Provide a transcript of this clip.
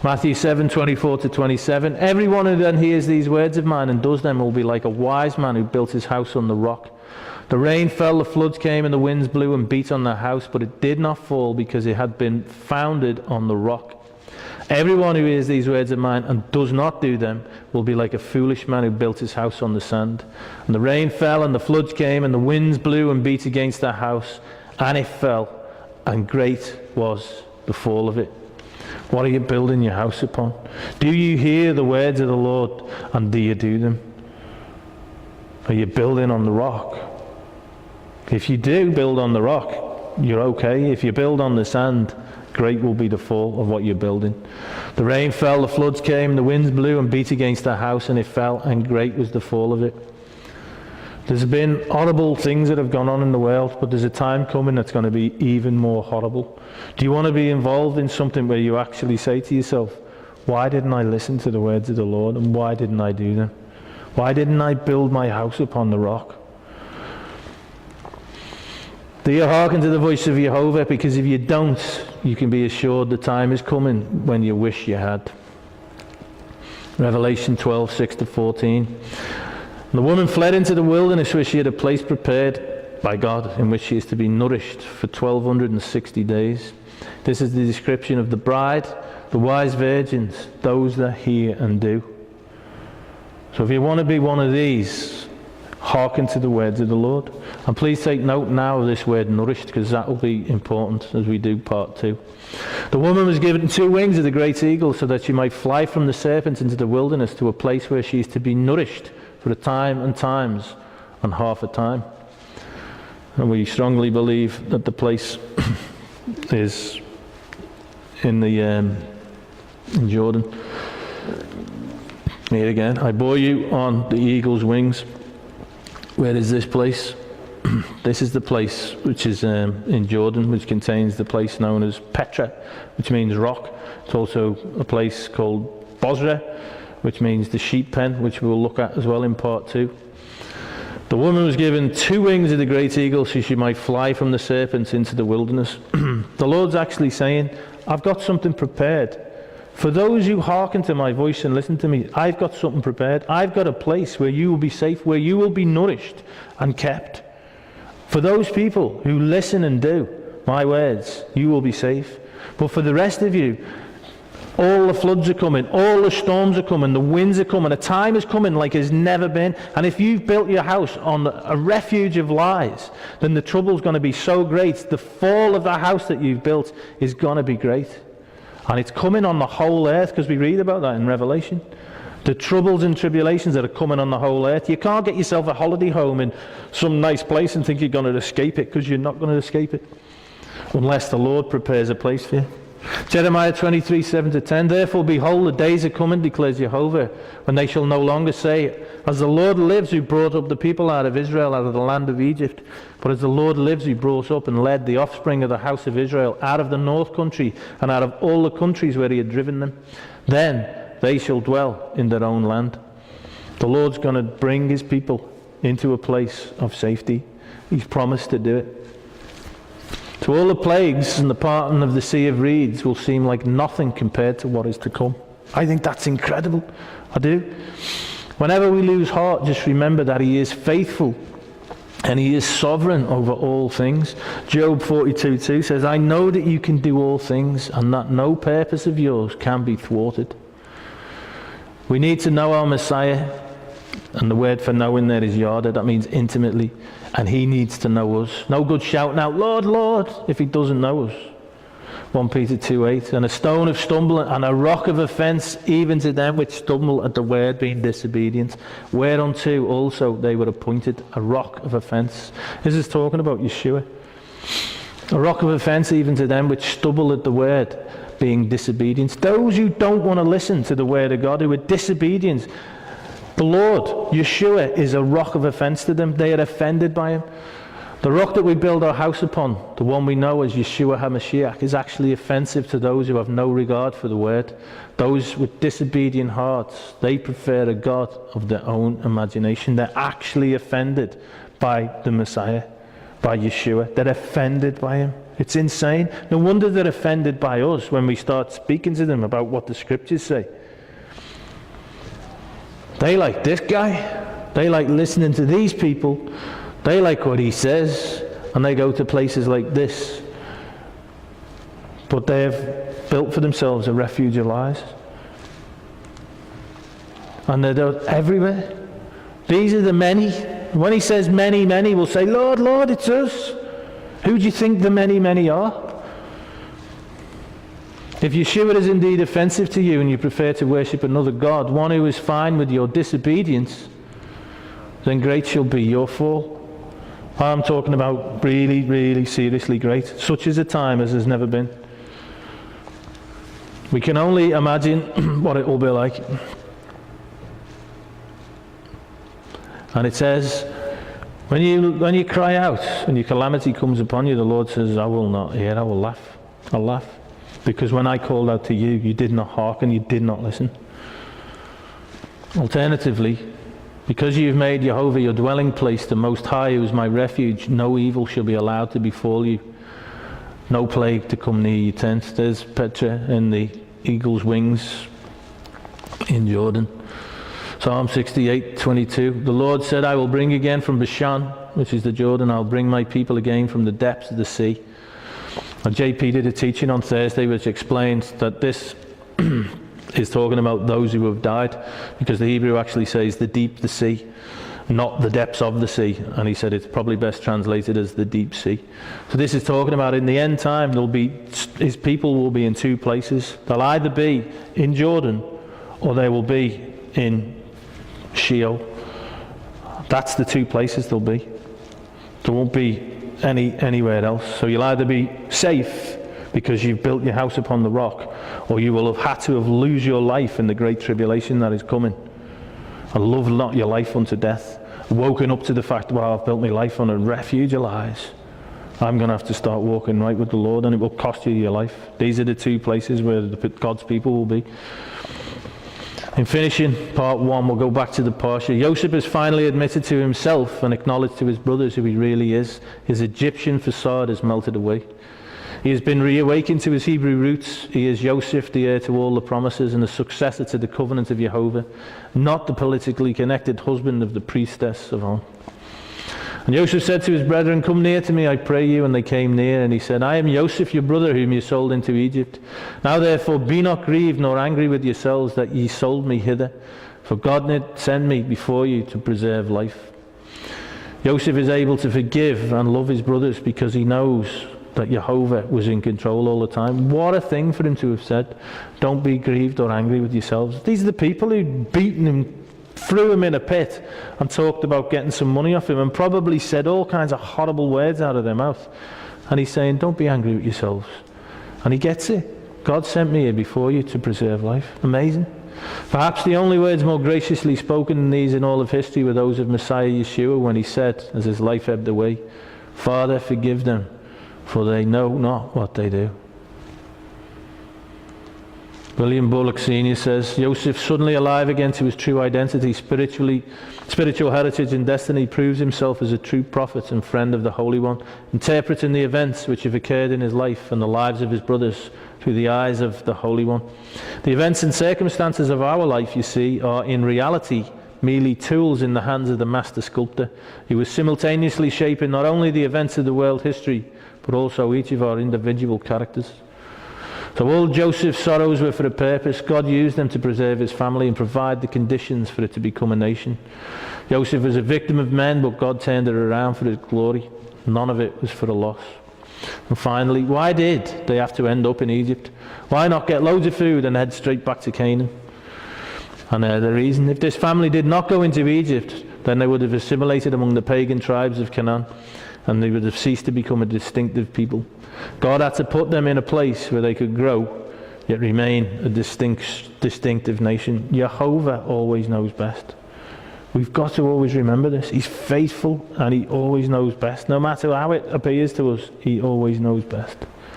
Matthew 7:24-27. Everyone who then hears these words of mine and does them will be like a wise man who built his house on the rock. The rain fell, the floods came, and the winds blew and beat on the house, but it did not fall because it had been founded on the rock. Everyone who hears these words of mine and does not do them will be like a foolish man who built his house on the sand. And the rain fell, and the floods came, and the winds blew and beat against that house, and it fell, and great was the fall of it. What are you building your house upon? Do you hear the words of the Lord, and do you do them? Are you building on the rock? If you do build on the rock, you're okay. If you build on the sand, great will be the fall of what you're building. The rain fell, the floods came, the winds blew and beat against the house, and it fell, and great was the fall of it. There's been horrible things that have gone on in the world, but there's a time coming that's going to be even more horrible. Do you want to be involved in something where you actually say to yourself, why didn't I listen to the words of the Lord, and why didn't I do them? Why didn't I build my house upon the rock? Do you hearken to the voice of Jehovah? Because if you don't, you can be assured the time is coming when you wish you had. Revelation 12:6-14. The woman fled into the wilderness where she had a place prepared by God in which she is to be nourished for 1260 days. This is the description of the bride, the wise virgins, those that hear and do. So if you want to be one of these, hearken to the words of the Lord. And please take note now of this word nourished, because that will be important as we do part 2. The woman was given 2 wings of the great eagle so that she might fly from the serpent into the wilderness to a place where she is to be nourished for a time and times and half a time. And we strongly believe that the place is in Jordan. Here again, I bore you on the eagle's wings. Where is this place? This is the place which is in Jordan, which contains the place known as Petra, which means rock. It's also a place called Bozrah, which means the sheep pen, which we'll look at as well in part 2. The woman was given 2 wings of the great eagle so she might fly from the serpents into the wilderness. The Lord's actually saying, I've got something prepared. For those who hearken to my voice and listen to me, I've got something prepared. I've got a place where you will be safe, where you will be nourished and kept. For those people who listen and do my words, you will be safe. But for the rest of you, all the floods are coming, all the storms are coming, the winds are coming, a time is coming like has never been. And if you've built your house on a refuge of lies, then the trouble's going to be so great. The fall of the house that you've built is going to be great. And it's coming on the whole earth, because we read about that in Revelation. The troubles and tribulations that are coming on the whole earth. You can't get yourself a holiday home in some nice place and think you're going to escape it, because you're not going to escape it. Unless the Lord prepares a place for you. Jeremiah 23:7-10. Therefore, behold, the days are coming, declares Jehovah, when they shall no longer say, as the Lord lives who brought up the people out of Israel, out of the land of Egypt, but as the Lord lives who brought up and led the offspring of the house of Israel out of the north country and out of all the countries where he had driven them, then they shall dwell in their own land. The Lord's going to bring his people into a place of safety. He's promised to do it. So all the plagues and the parting of the sea of reeds will seem like nothing compared to what is to come. I think that's incredible. I do. Whenever we lose heart, just remember that he is faithful and he is sovereign over all things. Job 42:2 says, I know that you can do all things and that no purpose of yours can be thwarted. We need to know our Messiah, and the word for knowing there is yada, that means intimately, and he needs to know us. No good shouting out, Lord, Lord, if he doesn't know us. 1 Peter 2:8, and a stone of stumbling and a rock of offence even to them which stumble at the word, being disobedient, whereunto also they were appointed, a rock of offence. This is talking about Yeshua. A rock of offence even to them which stumble at the word, being disobedient. Those who don't want to listen to the word of God, who are disobedient, the Lord, Yeshua, is a rock of offence to them. They are offended by him. The rock that we build our house upon, the one we know as Yeshua HaMashiach, is actually offensive to those who have no regard for the word. Those with disobedient hearts, they prefer a God of their own imagination. They're actually offended by the Messiah, by Yeshua. They're offended by him. It's insane. No wonder they're offended by us when we start speaking to them about what the scriptures say. They like this guy. They like listening to these people. They like what he says. And they go to places like this. But they have built for themselves a refuge of lies. And they're everywhere. These are the many. When he says many, many will say, Lord, Lord, it's us. Who do you think the many, many are? If Yeshua is indeed offensive to you and you prefer to worship another God, one who is fine with your disobedience, then great shall be your fall. I'm talking about really, really seriously great. Such is a time as has never been. We can only imagine what it will be like. And it says, when you cry out and your calamity comes upon you, the Lord says, I will not hear, I will laugh. I'll laugh. Because when I called out to you, you did not hearken, you did not listen. Alternatively, because you've made Jehovah your dwelling place, the Most High, who is my refuge, no evil shall be allowed to befall you, no plague to come near your tent. There's Petra in the eagle's wings in Jordan. Psalm 68:22. The Lord said, I will bring again from Bashan, which is the Jordan, I'll bring my people again from the depths of the sea. And JP did a teaching on Thursday which explains that this is talking about those who have died, because the Hebrew actually says the deep, the sea, not the depths of the sea. And he said it's probably best translated as the deep sea. So this is talking about in the end time, his people will be in two places. They'll either be in Jordan or they will be in Sheol. That's the two places they'll be. There won't be anywhere else. So you'll either be safe because you've built your house upon the rock, or you will have had to lose your life in the great tribulation that is coming. And love not your life unto death. Woken up to the fact, well, I've built my life on a refuge of lies. I'm going to have to start walking right with the Lord, and it will cost you your life. These are the two places where God's people will be. In finishing part 1, we'll go back to the Parsha. Joseph has finally admitted to himself and acknowledged to his brothers who he really is. His Egyptian facade has melted away. He has been reawakened to his Hebrew roots. He is Joseph, the heir to all the promises and the successor to the covenant of Jehovah, not the politically connected husband of the priestess of On. And Joseph said to his brethren, come near to me, I pray you. And they came near, and he said, I am Joseph, your brother, whom you sold into Egypt. Now therefore be not grieved nor angry with yourselves that ye sold me hither, for God did send me before you to preserve life. Joseph is able to forgive and love his brothers because he knows that Jehovah was in control all the time. What a thing for him to have said. Don't be grieved or angry with yourselves. These are the people who'd beaten him, threw him in a pit and talked about getting some money off him, and probably said all kinds of horrible words out of their mouth. And he's saying, don't be angry with yourselves. And he gets it. God sent me here before you to preserve life. Amazing. Perhaps the only words more graciously spoken than these in all of history were those of Messiah Yeshua when he said, as his life ebbed away, Father, forgive them, for they know not what they do. William Bullock Sr. says, Joseph, suddenly alive again to his true identity, spiritual heritage and destiny, proves himself as a true prophet and friend of the Holy One, interpreting the events which have occurred in his life and the lives of his brothers through the eyes of the Holy One. The events and circumstances of our life, you see, are in reality merely tools in the hands of the master sculptor, who was simultaneously shaping not only the events of the world history, but also each of our individual characters. So all Joseph's sorrows were for a purpose. God used them to preserve his family and provide the conditions for it to become a nation. Joseph was a victim of men, but God turned it around for his glory. None of it was for a loss. And finally, why did they have to end up in Egypt? Why not get loads of food and head straight back to Canaan? And the reason, if this family did not go into Egypt, then they would have assimilated among the pagan tribes of Canaan, and they would have ceased to become a distinctive people. God had to put them in a place where they could grow, yet remain a distinctive nation. Jehovah always knows best. We've got to always remember this. He's faithful and he always knows best. No matter how it appears to us, he always knows best.